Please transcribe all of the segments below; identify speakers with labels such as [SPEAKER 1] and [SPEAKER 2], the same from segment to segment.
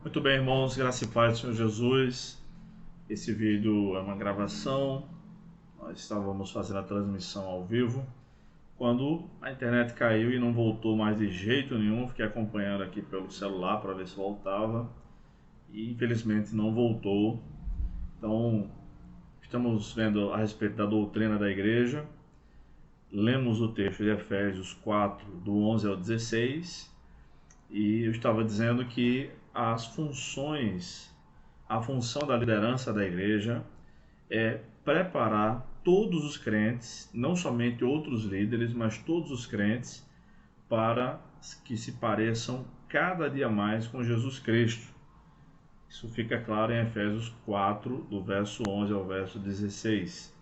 [SPEAKER 1] Muito bem, irmãos, graça e paz do Senhor Jesus. Esse vídeo é uma gravação. Nós estávamos fazendo a transmissão ao vivo quando a internet caiu e não voltou mais de jeito nenhum. Fiquei acompanhando aqui pelo celular para ver se voltava e infelizmente não voltou. Então, estamos vendo a respeito da doutrina da igreja. Lemos o texto de Efésios 4, do 11 ao 16, e eu estava dizendo que a função da liderança da igreja é preparar todos os crentes, não somente outros líderes, mas todos os crentes, para que se pareçam cada dia mais com Jesus Cristo. Isso fica claro em Efésios 4, do verso 11 ao verso 16.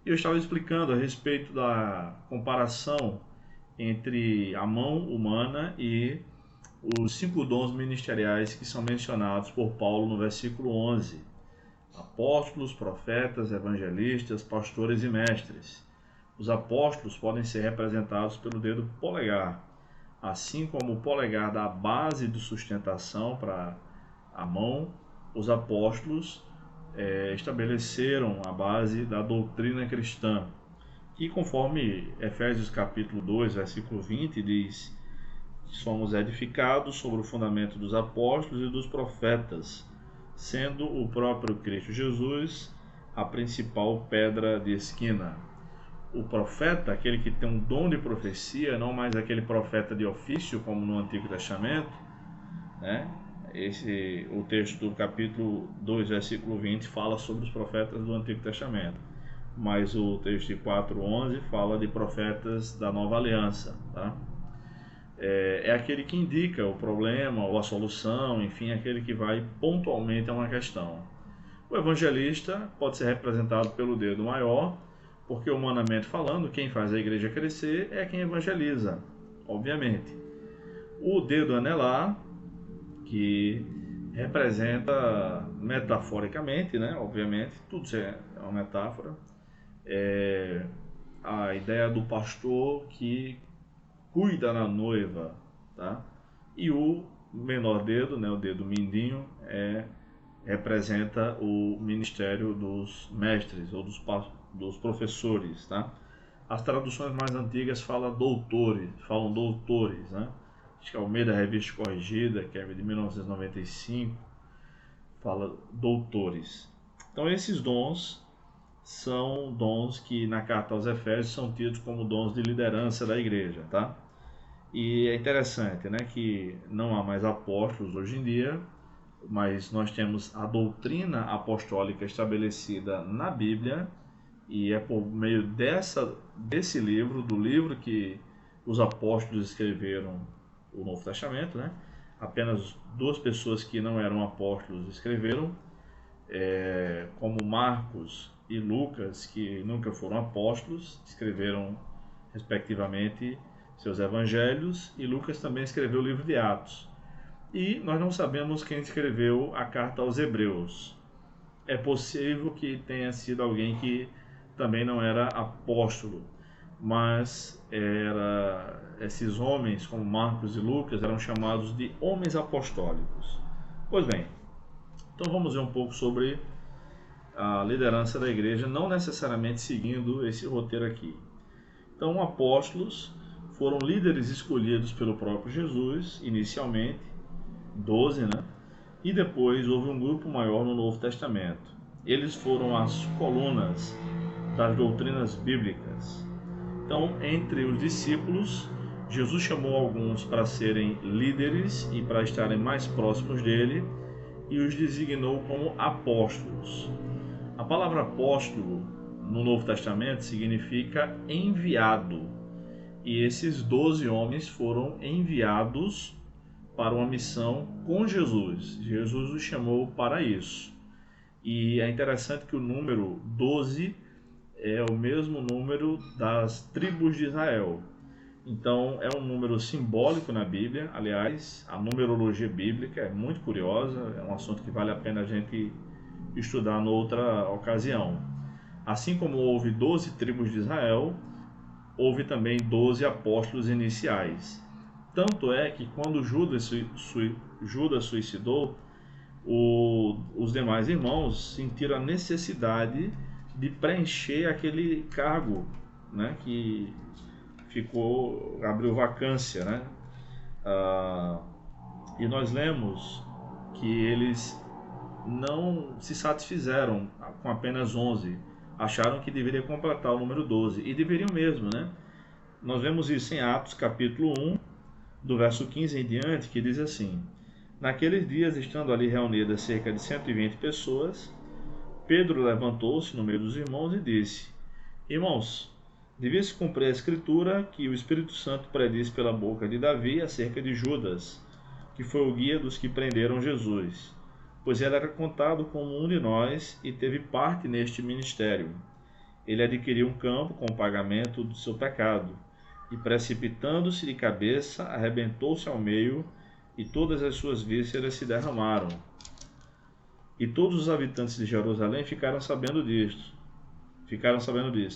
[SPEAKER 1] Eu estava explicando a respeito da comparação entre a mão humana e os 5 dons ministeriais que são mencionados por Paulo no versículo 11. Apóstolos, profetas, evangelistas, pastores e mestres. Os apóstolos podem ser representados pelo dedo polegar, assim como o polegar dá a base de sustentação para a mão. Os apóstolos estabeleceram a base da doutrina cristã, que conforme Efésios capítulo 2, versículo 20, diz: somos edificados sobre o fundamento dos apóstolos e dos profetas, sendo o próprio Cristo Jesus a principal pedra de esquina. O profeta, aquele que tem um dom de profecia, não mais aquele profeta de ofício como no Antigo Testamento, né? O texto do capítulo 2, versículo 20 fala sobre os profetas do Antigo Testamento, mas o texto de 4:11 fala de profetas da Nova Aliança, tá? É aquele que indica o problema ou a solução, enfim, aquele que vai pontualmente a uma questão. O evangelista pode ser representado pelo dedo maior, porque humanamente falando, quem faz a igreja crescer é quem evangeliza, obviamente. O dedo anelar, que representa metaforicamente, né? Obviamente, tudo é uma metáfora. É a ideia do pastor que cuida na noiva, tá? E o menor dedo, né, o dedo mindinho, representa o ministério dos mestres ou dos professores, tá? As traduções mais antigas falam doutores, né? Acho que é Almeida Revista Corrigida, que é de 1995, fala doutores. Então esses dons são dons que na carta aos Efésios são tidos como dons de liderança da igreja, tá? E é interessante, né, que não há mais apóstolos hoje em dia, mas nós temos a doutrina apostólica estabelecida na Bíblia, e é por meio desse livro, do livro que os apóstolos escreveram o Novo Testamento, né? Apenas 2 pessoas que não eram apóstolos escreveram, como Marcos e Lucas, que nunca foram apóstolos, escreveram respectivamente seus evangelhos, e Lucas também escreveu o livro de Atos. E nós não sabemos quem escreveu a carta aos Hebreus. É possível que tenha sido alguém que também não era apóstolo, mas esses homens, como Marcos e Lucas, eram chamados de homens apostólicos. Pois bem, então vamos ver um pouco sobre a liderança da igreja, não necessariamente seguindo esse roteiro aqui. Então, apóstolos foram líderes escolhidos pelo próprio Jesus, inicialmente, 12, né? E depois houve um grupo maior no Novo Testamento. Eles foram as colunas das doutrinas bíblicas. Então, entre os discípulos, Jesus chamou alguns para serem líderes e para estarem mais próximos dele, e os designou como apóstolos. A palavra apóstolo no Novo Testamento significa enviado, e esses 12 homens foram enviados para uma missão com Jesus. Jesus os chamou para isso. E é interessante que o número 12 é o mesmo número das tribos de Israel. Então é um número simbólico na Bíblia. Aliás, a numerologia bíblica é muito curiosa, é um assunto que vale a pena a gente estudar noutra ocasião. Assim como houve 12 tribos de Israel, houve também 12 apóstolos iniciais. Tanto é que quando Judas suicidou, os demais irmãos sentiram a necessidade de preencher aquele cargo, né, que abriu vacância, né? E nós lemos que eles não se satisfizeram com apenas 11, acharam que deveria completar o número 12, e deveriam mesmo, né? Nós vemos isso em Atos capítulo 1, do verso 15 em diante, que diz assim: naqueles dias, estando ali reunidas cerca de 120 pessoas, Pedro levantou-se no meio dos irmãos e disse: irmãos, devia se cumprir a escritura que o Espírito Santo predisse pela boca de Davi acerca de Judas, que foi o guia dos que prenderam Jesus, pois ele era contado como um de nós e teve parte neste ministério. Ele adquiriu um campo com o pagamento do seu pecado, e precipitando-se de cabeça, arrebentou-se ao meio, e todas as suas vísceras se derramaram. E todos os habitantes de Jerusalém ficaram sabendo disso,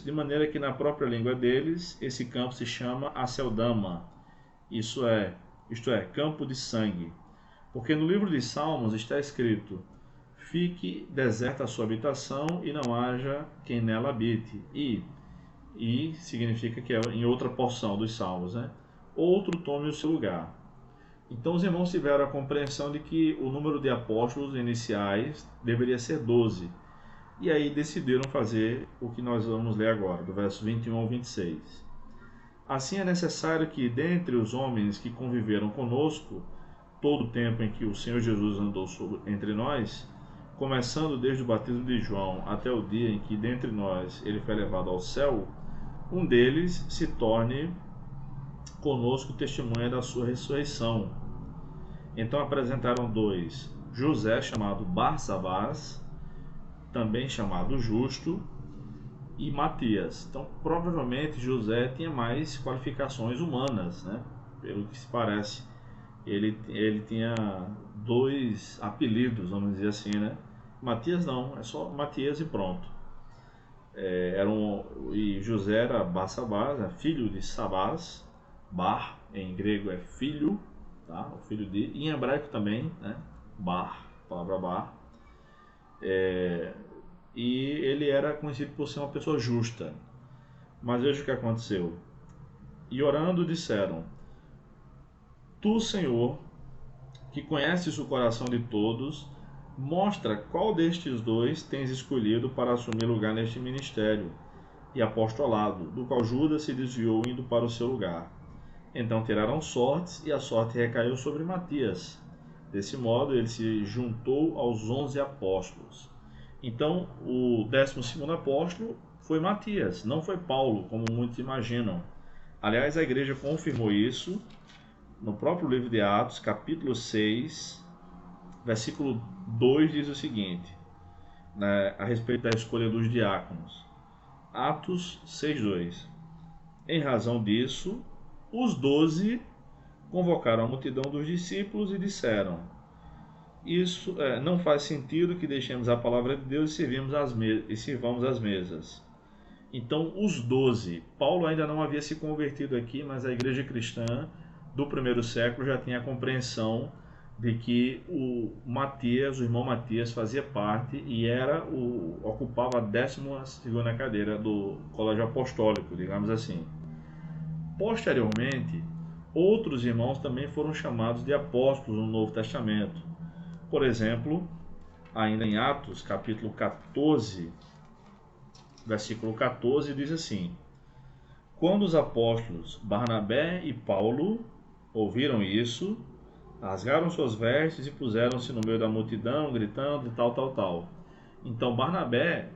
[SPEAKER 1] de maneira que na própria língua deles, esse campo se chama Aceldama, isto é, campo de sangue. Porque no livro de Salmos está escrito: fique deserta a sua habitação e não haja quem nela habite. E significa que é em outra porção dos Salmos, né? Outro tome o seu lugar. Então os irmãos tiveram a compreensão de que o número de apóstolos iniciais deveria ser 12. E aí decidiram fazer o que nós vamos ler agora, do verso 21 ao 26. Assim é necessário que, dentre os homens que conviveram conosco, todo o tempo em que o Senhor Jesus andou entre nós, começando desde o batismo de João até o dia em que dentre nós ele foi levado ao céu, um deles se torne conosco testemunha da sua ressurreição. Então apresentaram 2, José, chamado Barsabás, também chamado Justo, e Matias. Então provavelmente José tinha mais qualificações humanas, né? Pelo que se parece. Ele tinha 2 apelidos, vamos dizer assim, né? Matias não, é só Matias e pronto. E José era Barsabás, filho de Sabás. Bar em grego é filho, tá? O filho de, e em hebraico também, né? Bar, palavra bar. E ele era conhecido por ser uma pessoa justa. Mas veja o que aconteceu. E orando disseram: tu, Senhor, que conheces o coração de todos, mostra qual destes 2 tens escolhido para assumir lugar neste ministério e apostolado, do qual Judas se desviou indo para o seu lugar. Então tiraram sortes, e a sorte recaiu sobre Matias. Desse modo ele se juntou aos 11 apóstolos. Então o 12º apóstolo foi Matias, não foi Paulo, como muitos imaginam. Aliás, a igreja confirmou isso no próprio livro de Atos, capítulo 6, versículo 2, diz o seguinte, né, a respeito da escolha dos diáconos. Atos 6:2. Em razão disso, os 12 convocaram a multidão dos discípulos e disseram: isso não faz sentido que deixemos a palavra de Deus e sirvamos as mesas. Então os 12, Paulo ainda não havia se convertido aqui, mas a igreja cristã do primeiro século já tinha a compreensão de que o irmão Matias fazia parte e ocupava a 12ª cadeira do colégio apostólico, digamos assim. Posteriormente, outros irmãos também foram chamados de apóstolos no Novo Testamento. Por exemplo, ainda em Atos, capítulo 14, versículo 14, diz assim: quando os apóstolos Barnabé e Paulo ouviram isso, rasgaram suas vestes e puseram-se no meio da multidão, gritando e tal. Então Barnabé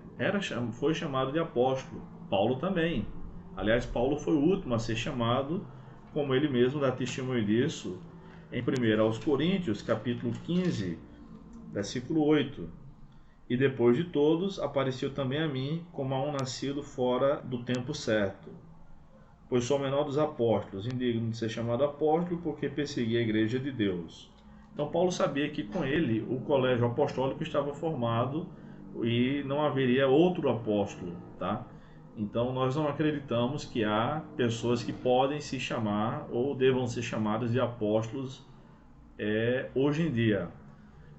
[SPEAKER 1] foi chamado de apóstolo, Paulo também. Aliás, Paulo foi o último a ser chamado, como ele mesmo dá testemunho disso em 1 aos Coríntios, capítulo 15, versículo 8. E depois de todos, apareceu também a mim como a um nascido fora do tempo certo. Pois sou o menor dos apóstolos, indigno de ser chamado apóstolo, porque persegui a igreja de Deus. Então Paulo sabia que com ele o colégio apostólico estava formado e não haveria outro apóstolo, tá? Então nós não acreditamos que há pessoas que podem se chamar ou devam ser chamadas de apóstolos hoje em dia.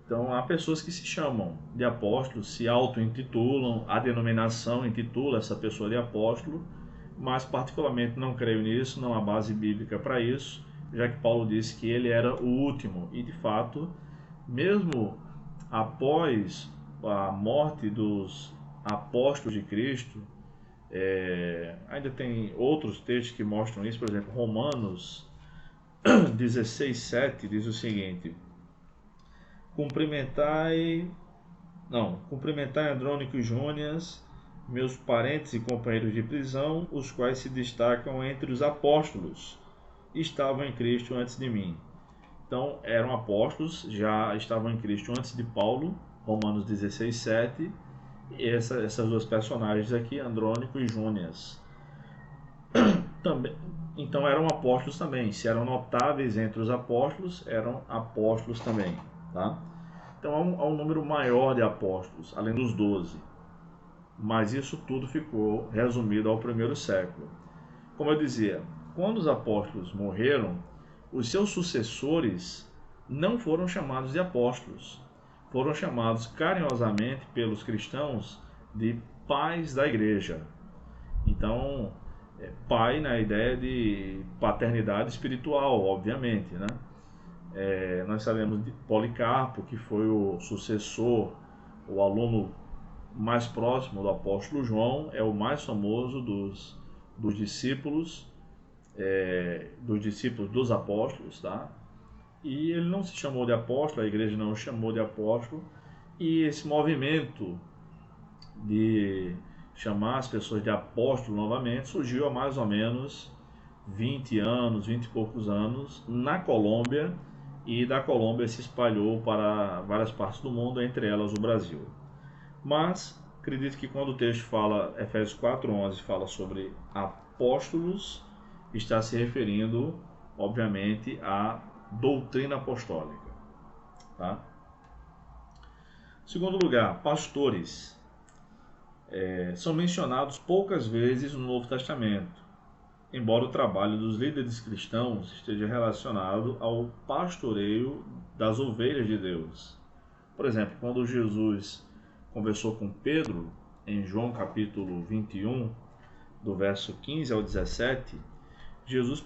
[SPEAKER 1] Então, há pessoas que se chamam de apóstolos, se auto-intitulam, a denominação intitula essa pessoa de apóstolo, mas particularmente não creio nisso, não há base bíblica para isso, já que Paulo disse que ele era o último, e de fato, mesmo após a morte dos apóstolos de Cristo, ainda tem outros textos que mostram isso, por exemplo, Romanos 16:7 diz o seguinte: Cumprimentai Andrônico e Júnias, meus parentes e companheiros de prisão, os quais se destacam entre os apóstolos, estavam em Cristo antes de mim. Então, eram apóstolos, já estavam em Cristo antes de Paulo, Romanos 16:7, e essas duas personagens aqui, Andrônico e Júnias. Também, então eram apóstolos também. Se eram notáveis entre os apóstolos, eram apóstolos também. Tá? Então há um número maior de apóstolos, além dos 12. Mas isso tudo ficou resumido ao primeiro século. Como eu dizia, quando os apóstolos morreram, os seus sucessores não foram chamados de apóstolos. Foram chamados carinhosamente pelos cristãos de pais da igreja. Então, pai na ideia de paternidade espiritual, obviamente, né? Nós sabemos de Policarpo, que foi o sucessor, o aluno mais próximo do apóstolo João, é o mais famoso dos discípulos, dos apóstolos, tá? E ele não se chamou de apóstolo, a igreja não o chamou de apóstolo, e esse movimento de chamar as pessoas de apóstolo novamente surgiu há mais ou menos 20 anos, 20 e poucos anos, na Colômbia, e da Colômbia se espalhou para várias partes do mundo, entre elas o Brasil. Mas acredito que quando o texto fala, Efésios 4:11, fala sobre apóstolos, está se referindo, obviamente, à doutrina apostólica. Tá? Segundo lugar, pastores. São mencionados poucas vezes no Novo Testamento, embora o trabalho dos líderes cristãos esteja relacionado ao pastoreio das ovelhas de Deus. Por exemplo, quando Jesus conversou com Pedro, em João capítulo 21, do verso 15 ao 17, Jesus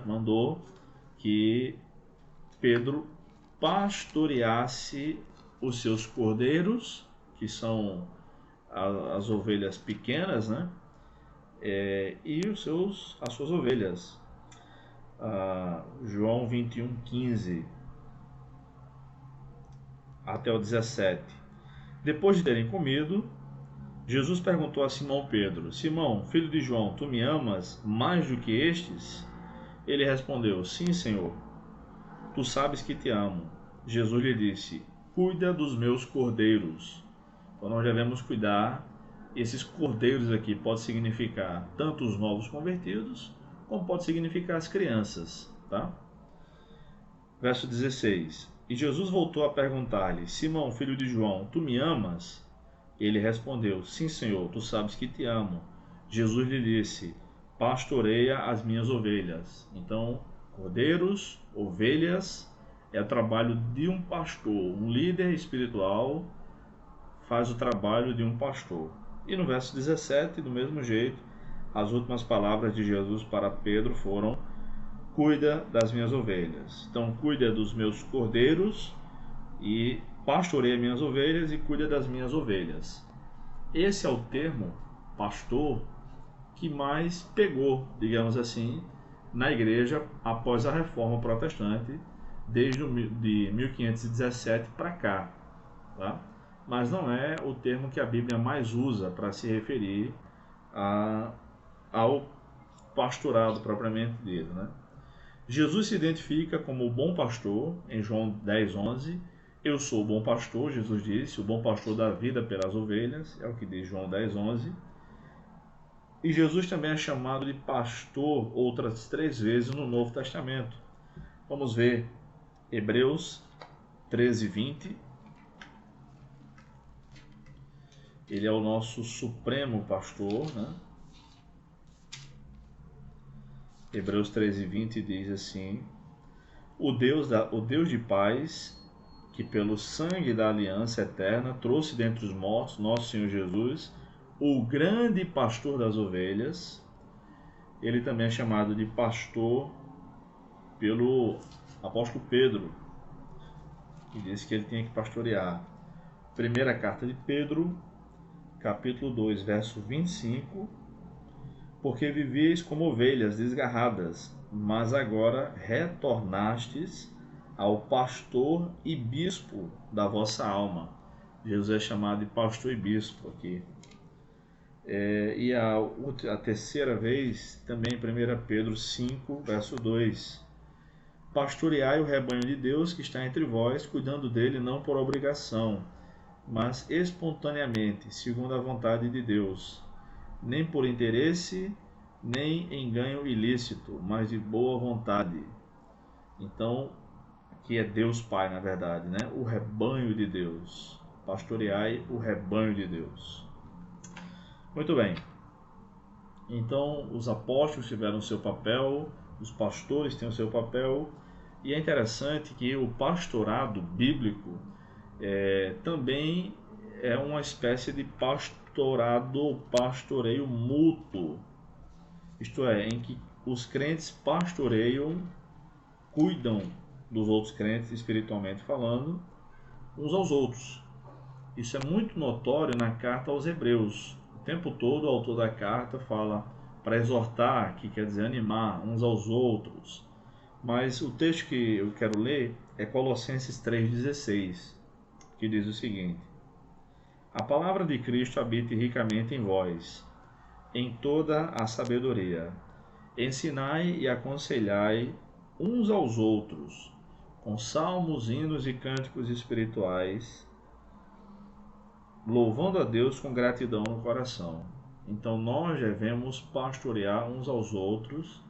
[SPEAKER 1] mandou que Pedro pastoreasse os seus cordeiros, que são as ovelhas pequenas, né? E as suas ovelhas. João 21:15 até o 17. Depois de terem comido, Jesus perguntou a Simão Pedro: Simão, filho de João, tu me amas mais do que estes? Ele respondeu: Sim, Senhor, tu sabes que te amo. Jesus lhe disse: Cuida dos meus cordeiros. Então nós devemos cuidar. Esses cordeiros aqui pode significar tanto os novos convertidos, como pode significar as crianças, tá? Verso 16. E Jesus voltou a perguntar-lhe: Simão, filho de João, tu me amas? Ele respondeu: Sim, Senhor, tu sabes que te amo. Jesus lhe disse: Pastoreia as minhas ovelhas. Então, cordeiros, ovelhas, é o trabalho de um pastor. Um líder espiritual faz o trabalho de um pastor. E no verso 17, do mesmo jeito, as últimas palavras de Jesus para Pedro foram: cuida das minhas ovelhas. Então, cuida dos meus cordeiros e pastoreia minhas ovelhas e cuida das minhas ovelhas. Esse é o termo pastor que mais pegou, digamos assim, na igreja após a Reforma Protestante, desde de 1517 para cá, tá? Mas não é o termo que a Bíblia mais usa para se referir ao pastorado propriamente dito, né? Jesus se identifica como o bom pastor em João 10:11. Eu sou o bom pastor, Jesus disse, o bom pastor dá vida pelas ovelhas, é o que diz João 10:11. E Jesus também é chamado de pastor outras 3 vezes no Novo Testamento. Vamos ver Hebreus 13:20. Ele é o nosso supremo pastor, né? Hebreus 13:20 diz assim: o Deus de paz que pelo sangue da aliança eterna trouxe dentre os mortos nosso Senhor Jesus, o grande pastor das ovelhas. Ele também é chamado de pastor pelo apóstolo Pedro, que disse que ele tinha que pastorear. Primeira carta de Pedro, capítulo 2, verso 25. Porque vivíeis como ovelhas desgarradas, mas agora retornastes ao pastor e bispo da vossa alma. Jesus é chamado de pastor e bispo aqui. E a terceira vez, também em 1 Pedro 5, verso 2. Pastoreai o rebanho de Deus que está entre vós, cuidando dele não por obrigação, mas espontaneamente, segundo a vontade de Deus, nem por interesse, nem em ganho ilícito, mas de boa vontade. Então, que é Deus Pai, na verdade, né? O rebanho de Deus. Pastoreai o rebanho de Deus. Muito bem. Então, os apóstolos tiveram o seu papel, os pastores têm o seu papel, e é interessante que o pastorado bíblico também é uma espécie de pastoreio mútuo. Isto é, em que os crentes pastoreiam, cuidam dos outros crentes, espiritualmente falando, uns aos outros. Isso é muito notório na carta aos Hebreus. O tempo todo o autor da carta fala para exortar, que quer dizer animar uns aos outros. Mas o texto que eu quero ler é Colossenses 3,16, que diz o seguinte: a palavra de Cristo habite ricamente em vós, em toda a sabedoria. Ensinai e aconselhai uns aos outros, com salmos, hinos e cânticos espirituais, louvando a Deus com gratidão no coração. Então nós devemos pastorear uns aos outros,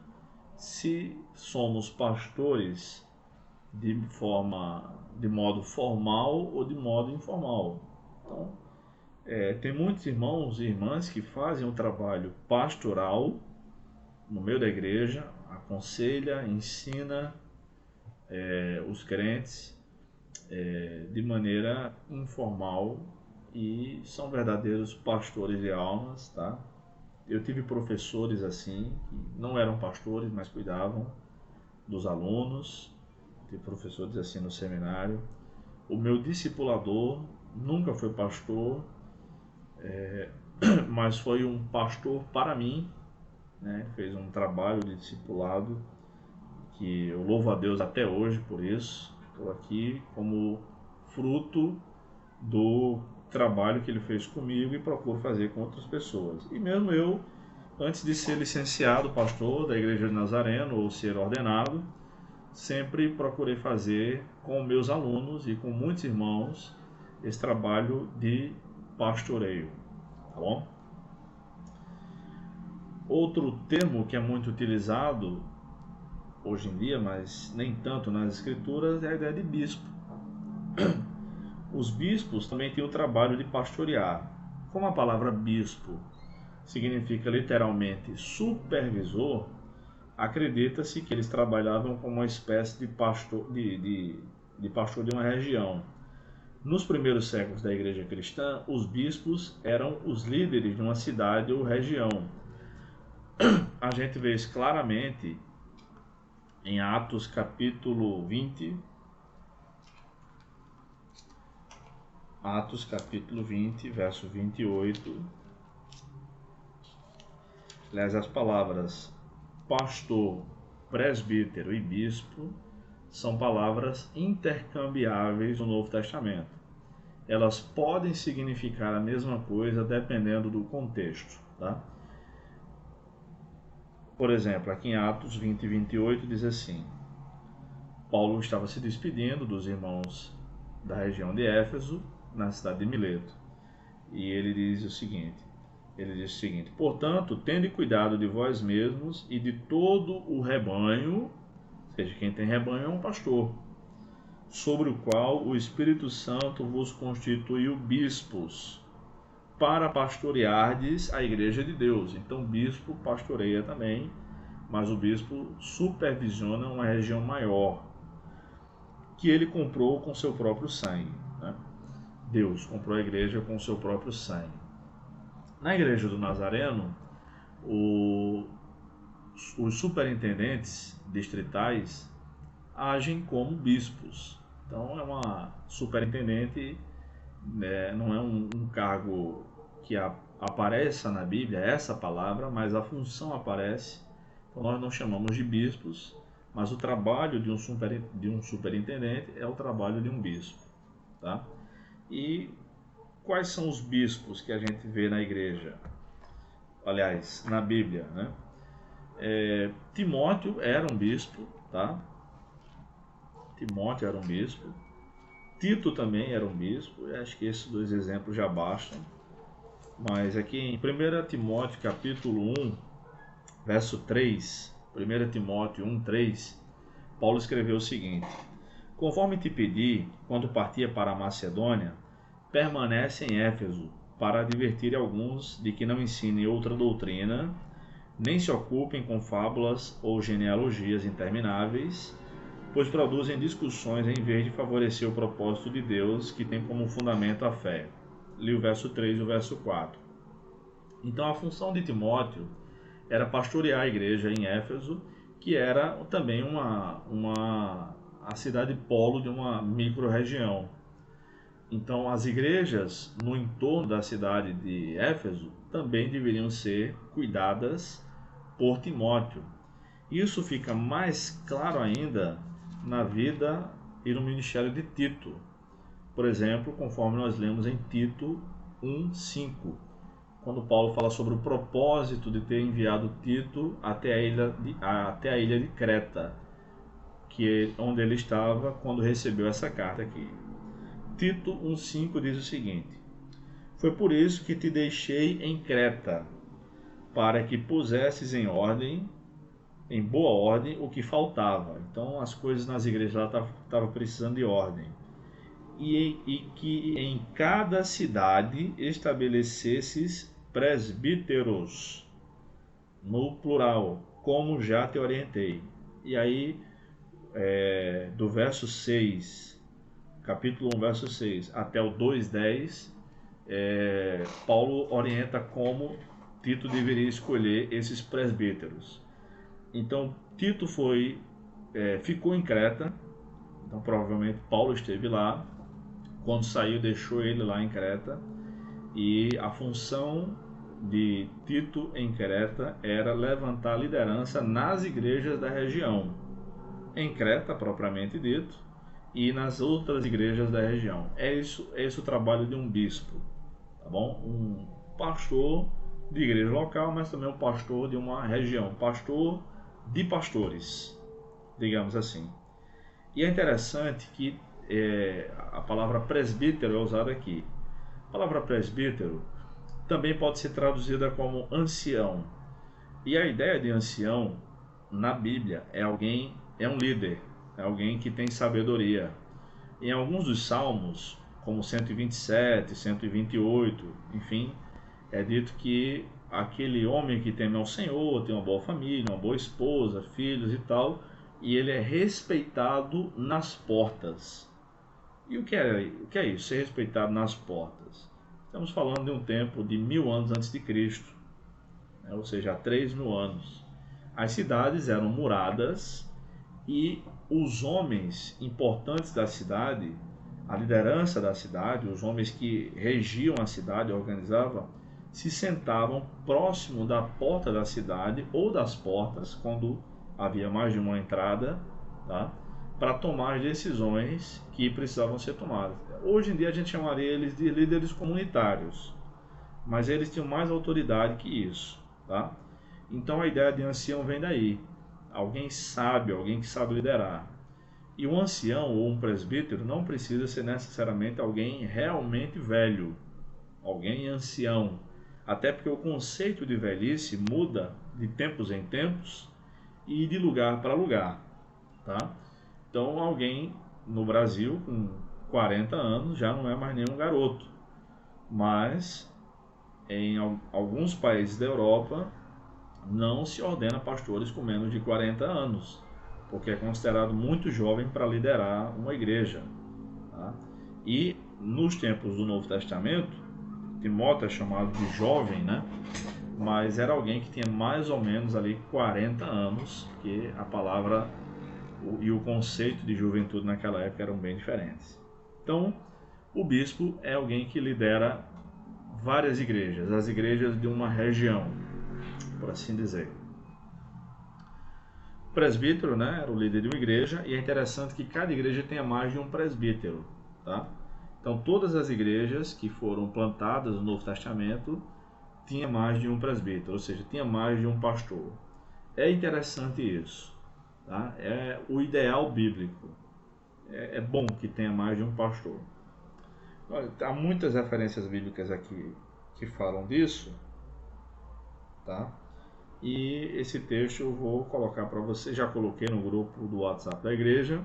[SPEAKER 1] se somos pastores de modo formal ou de modo informal. Então, tem muitos irmãos e irmãs que fazem um trabalho pastoral no meio da igreja, aconselha, ensina os crentes de maneira informal e são verdadeiros pastores de almas, tá? Eu tive professores assim, que não eram pastores, mas cuidavam dos alunos. Tive professores assim no seminário. O meu discipulador nunca foi pastor, mas foi um pastor para mim, né? Fez um trabalho de discipulado que eu louvo a Deus até hoje por isso. Estou aqui como fruto do trabalho que ele fez comigo e procuro fazer com outras pessoas. E mesmo eu, antes de ser licenciado pastor da Igreja de Nazareno ou ser ordenado, sempre procurei fazer com meus alunos e com muitos irmãos esse trabalho de pastoreio, tá bom? Outro termo que é muito utilizado hoje em dia, mas nem tanto nas escrituras, é a ideia de bispo. Os bispos também têm o trabalho de pastorear. Como a palavra bispo significa literalmente supervisor, acredita-se que eles trabalhavam como uma espécie de pastor de uma região. Nos primeiros séculos da igreja cristã, os bispos eram os líderes de uma cidade ou região. A gente vê isso claramente em Atos capítulo 20. Atos capítulo 20, verso 28. Aliás, as palavras pastor, presbítero e bispo são palavras intercambiáveis no Novo Testamento. Elas podem significar a mesma coisa dependendo do contexto, tá? Por exemplo, aqui em Atos 20 e 28 diz assim: Paulo estava se despedindo dos irmãos da região de Éfeso, na cidade de Mileto. E ele diz o seguinte: portanto, tende cuidado de vós mesmos e de todo o rebanho, ou seja, quem tem rebanho é um pastor, sobre o qual o Espírito Santo vos constituiu bispos, para pastoreardes a igreja de Deus. Então, o bispo pastoreia também, mas o bispo supervisiona uma região maior. que ele comprou com seu próprio sangue, né? Deus comprou a igreja com seu próprio sangue. Na igreja do Nazareno, os superintendentes distritais agem como bispos. Então é uma superintendente, né, não é um cargo que apareça na Bíblia essa palavra, mas a função aparece. Então nós não chamamos de bispos, mas o trabalho de um superintendente é o trabalho de um bispo, tá? E quais são os bispos que a gente vê na igreja? Aliás, na Bíblia, né? Timóteo era um bispo, tá? Timóteo era um bispo. Tito também era um bispo. Eu acho que esses dois exemplos já bastam. Mas aqui em 1 Timóteo capítulo 1, verso 3, 1 Timóteo 1, 3, Paulo escreveu o seguinte: conforme te pedi, quando partia para a Macedônia, permanece em Éfeso, para advertir alguns de que não ensinem outra doutrina, nem se ocupem com fábulas ou genealogias intermináveis, pois produzem discussões em vez de favorecer o propósito de Deus, que tem como fundamento a fé. Li o verso 3 e o verso 4. Então a função de Timóteo era pastorear a igreja em Éfeso, que era também a cidade polo de uma micro-região. Então as igrejas no entorno da cidade de Éfeso também deveriam ser cuidadas por Timóteo. Isso fica mais claro ainda na vida e no ministério de Tito. Por exemplo, conforme nós lemos em Tito 1:5, quando Paulo fala sobre o propósito de ter enviado Tito até a ilha de Creta, onde ele estava quando recebeu essa carta aqui. Tito 1:5 diz o seguinte: foi por isso que te deixei em Creta, para que pusesses em boa ordem, o que faltava. Então as coisas nas igrejas lá estavam precisando de ordem. E que em cada cidade estabelecesses presbíteros, no plural, como já te orientei. E aí, do verso 6, capítulo 1, verso 6, até o 2:10, Paulo orienta como Tito deveria escolher esses presbíteros. Então Tito ficou em Creta. Então provavelmente Paulo esteve lá. Quando saiu, deixou ele lá em Creta. E a função de Tito em Creta era levantar liderança nas igrejas da região, em Creta propriamente dito, e nas outras igrejas da região. É esse o trabalho de um bispo, tá bom? Um pastor de igreja local, mas também um pastor de uma região, pastor de pastores, digamos assim. E é interessante que a palavra presbítero é usada aqui. A palavra presbítero também pode ser traduzida como ancião. E a ideia de ancião na Bíblia é um líder, é alguém que tem sabedoria. Em alguns dos salmos, como 127, 128, enfim, é dito que aquele homem que teme ao Senhor tem uma boa família, uma boa esposa, filhos e tal, e ele é respeitado nas portas. E o que é isso, ser respeitado nas portas? Estamos falando de um tempo de 1000 anos antes de Cristo, né? Ou seja, há 3000 anos. As cidades eram muradas e os homens importantes da cidade, a liderança da cidade, os homens que regiam a cidade, organizavam, se sentavam próximo da porta da cidade ou das portas, quando havia mais de uma entrada, tá? Para tomar as decisões que precisavam ser tomadas. Hoje em dia a gente chamaria eles de líderes comunitários, mas eles tinham mais autoridade que isso, tá? Então a ideia de ancião vem daí, alguém sábio, alguém que sabe liderar. E um ancião ou um presbítero não precisa ser necessariamente alguém realmente velho, alguém ancião, até porque o conceito de velhice muda de tempos em tempos e de lugar para lugar, tá? Então alguém no Brasil com 40 anos já não é mais nenhum garoto, mas em alguns países da Europa não se ordena pastores com menos de 40 anos, porque é considerado muito jovem para liderar uma igreja. Tá? E nos tempos do Novo Testamento, Timóteo é chamado de jovem, né? Mas era alguém que tinha mais ou menos ali 40 anos, que a palavra e o conceito de juventude naquela época eram bem diferentes. Então, o bispo é alguém que lidera várias igrejas, as igrejas de uma região, por assim dizer. O presbítero, né, era o líder de uma igreja, e é interessante que cada igreja tenha mais de um presbítero, tá? Então, todas as igrejas que foram plantadas no Novo Testamento tinha mais de um presbítero, ou seja, tinha mais de um pastor. É interessante isso, tá? É o ideal bíblico. É bom que tenha mais de um pastor. Há muitas referências bíblicas aqui que falam disso, tá? E esse texto eu vou colocar para vocês, já coloquei no grupo do WhatsApp da igreja,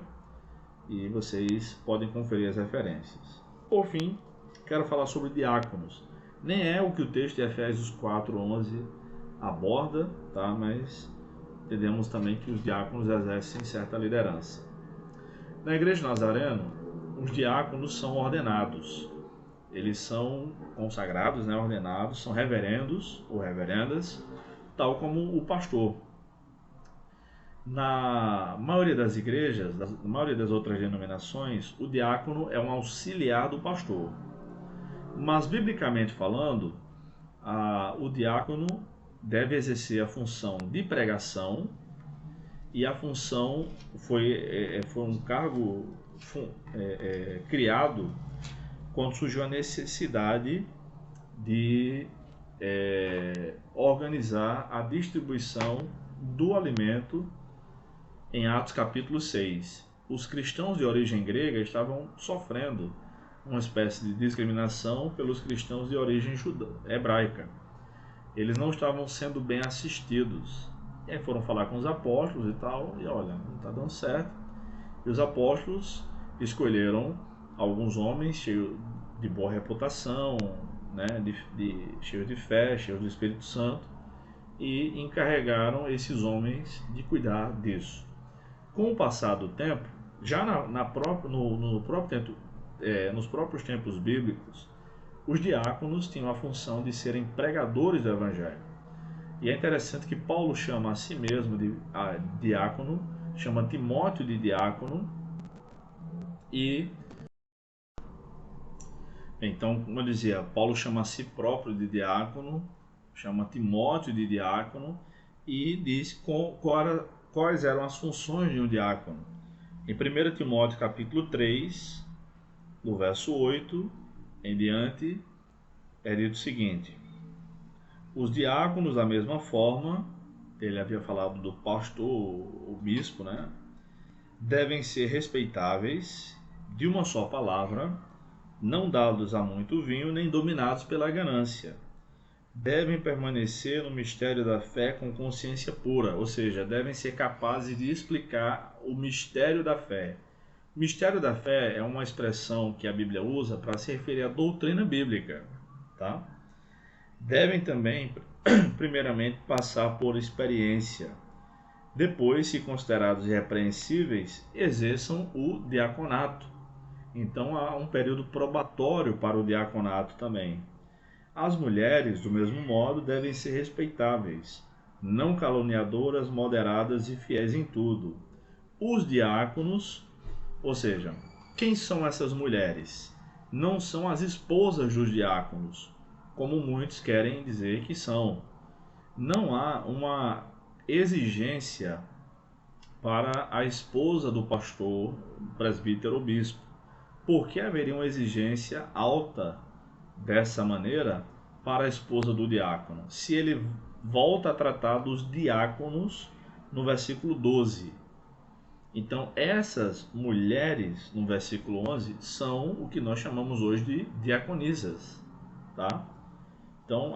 [SPEAKER 1] e vocês podem conferir as referências. Por fim, quero falar sobre diáconos. Nem é o que o texto de Efésios 4:11 aborda, tá? Mas entendemos também que os diáconos exercem certa liderança. Na Igreja Nazareno, os diáconos são ordenados. Eles são consagrados, né, ordenados, são reverendos ou reverendas, tal como o pastor. Na maioria das igrejas, na maioria das outras denominações, o diácono é um auxiliar do pastor. Mas, biblicamente falando, o diácono deve exercer a função de pregação, e a função foi um cargo criado quando surgiu a necessidade de organizar a distribuição do alimento em Atos capítulo 6. Os cristãos de origem grega estavam sofrendo uma espécie de discriminação pelos cristãos de origem hebraica. Eles não estavam sendo bem assistidos. E aí foram falar com os apóstolos e tal, e olha, não está dando certo. E os apóstolos escolheram alguns homens cheios de boa reputação, né, cheios de fé, cheios do Espírito Santo, e encarregaram esses homens de cuidar disso. Com o passar do tempo, já nos próprios tempos bíblicos, os diáconos tinham a função de serem pregadores do Evangelho. E é interessante que Paulo chama a si mesmo de diácono, chama Timóteo de diácono, e então, como eu dizia, Paulo chama a si próprio de diácono, chama Timóteo de diácono, e diz quais eram as funções de um diácono. Em 1 Timóteo capítulo 3, do verso 8 em diante, é dito o seguinte: os diáconos, da mesma forma, ele havia falado do pastor, o bispo, né? Devem ser respeitáveis, de uma só palavra, não dados a muito vinho, nem dominados pela ganância. Devem permanecer no mistério da fé com consciência pura, ou seja, devem ser capazes de explicar o mistério da fé. Mistério da fé é uma expressão que a Bíblia usa para se referir à doutrina bíblica, tá? Devem também, primeiramente, passar por experiência. Depois, se considerados irrepreensíveis, exerçam o diaconato. Então, há um período probatório para o diaconato também. As mulheres, do mesmo modo, devem ser respeitáveis, não caluniadoras, moderadas e fiéis em tudo. Os diáconos, ou seja, quem são essas mulheres? Não são as esposas dos diáconos, como muitos querem dizer que são. Não há uma exigência para a esposa do pastor, presbítero ou bispo. Por que haveria uma exigência alta dessa maneira para a esposa do diácono? Se ele volta a tratar dos diáconos no versículo 12. Então, essas mulheres, no versículo 11, são o que nós chamamos hoje de diaconisas, tá? Então,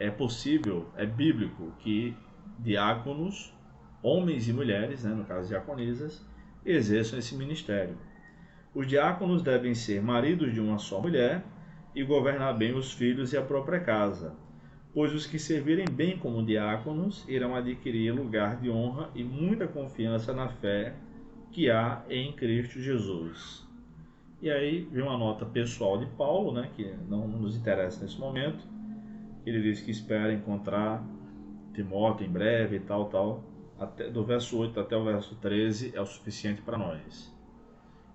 [SPEAKER 1] é possível, é bíblico que diáconos, homens e mulheres, né, no caso diaconisas, exerçam esse ministério. Os diáconos devem ser maridos de uma só mulher e governar bem os filhos e a própria casa. pois os que servirem bem como diáconos irão adquirir lugar de honra e muita confiança na fé que há em Cristo Jesus. E aí vem uma nota pessoal de Paulo, né, que não nos interessa nesse momento. Ele diz que espera encontrar Timóteo em breve e tal. Até, do verso 8 até o verso 13 é o suficiente para nós.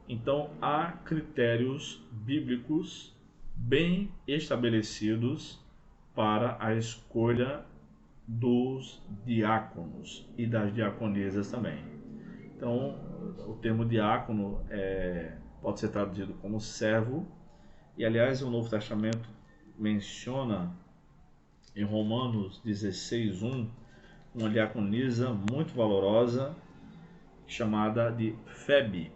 [SPEAKER 1] Então há critérios bíblicos bem estabelecidos para a escolha dos diáconos e das diaconisas também. Então, o termo diácono pode ser traduzido como servo, e aliás o Novo Testamento menciona em Romanos 16:1 uma diaconisa muito valorosa chamada de Febe.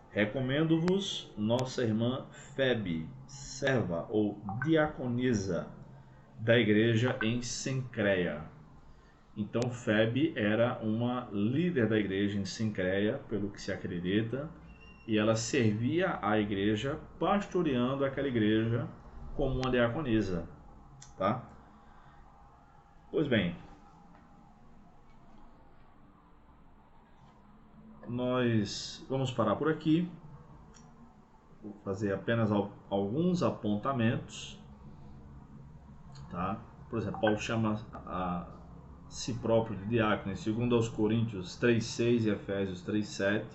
[SPEAKER 1] Recomendo-vos nossa irmã Febe, serva ou diaconisa da igreja em Cencreia. Então Febe era uma líder da igreja em Cencreia, pelo que se acredita, e ela servia à igreja, pastoreando aquela igreja como uma diaconisa, tá? Pois bem, nós vamos parar por aqui. Vou fazer apenas alguns apontamentos, tá? Por exemplo, Paulo chama a si próprio de diácono em 2 Coríntios 3:6 e Efésios 3:7,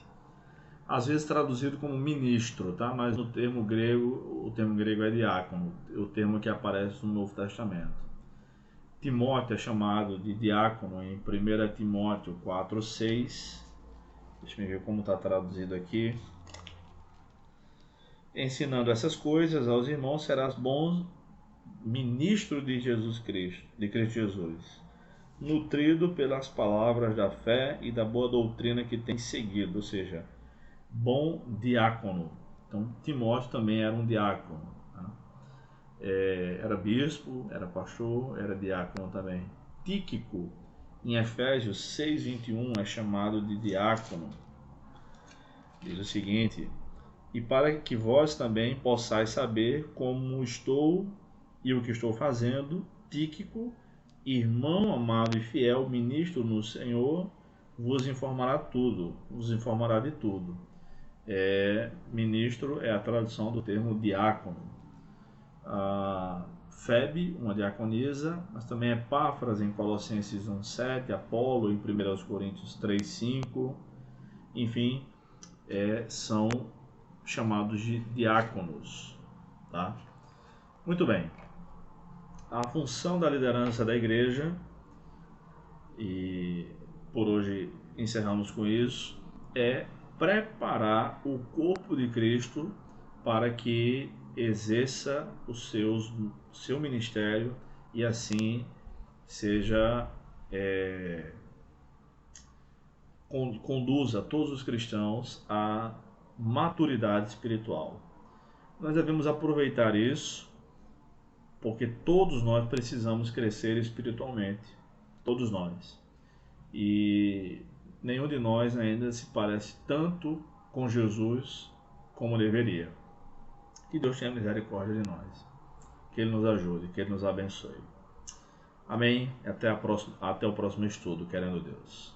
[SPEAKER 1] às vezes traduzido como ministro, tá? Mas no termo grego, o termo grego é diácono, o termo que aparece no Novo Testamento. Timóteo é chamado de diácono em 1 Timóteo 4:6. Deixa eu ver como está traduzido aqui. Ensinando essas coisas aos irmãos, serás bom ministro de Jesus Cristo, de Cristo Jesus, nutrido pelas palavras da fé e da boa doutrina que tem seguido, ou seja, bom diácono. Então, Timóteo também era um diácono, né? Era bispo, era pastor, era diácono também. Tíquico, em Efésios 6:21, é chamado de diácono. Diz o seguinte: e para que vós também possais saber como estou e o que estou fazendo, Tíquico, irmão amado e fiel, ministro no Senhor, vos informará de tudo. Ministro é a tradução do termo diácono. Febe, uma diaconisa, mas também Epáfras em Colossenses 1:7, Apolo em 1 Coríntios 3:5, enfim, são chamados de diáconos, tá? Muito bem. A função da liderança da igreja, e por hoje encerramos com isso, é preparar o corpo de Cristo para que exerça seu ministério e assim seja conduza todos os cristãos à maturidade espiritual. Nós devemos aproveitar isso, porque todos nós precisamos crescer espiritualmente, todos nós. E nenhum de nós ainda se parece tanto com Jesus como deveria. Que Deus tenha misericórdia de nós, que Ele nos ajude, que Ele nos abençoe. Amém. Até o próximo estudo, querendo Deus.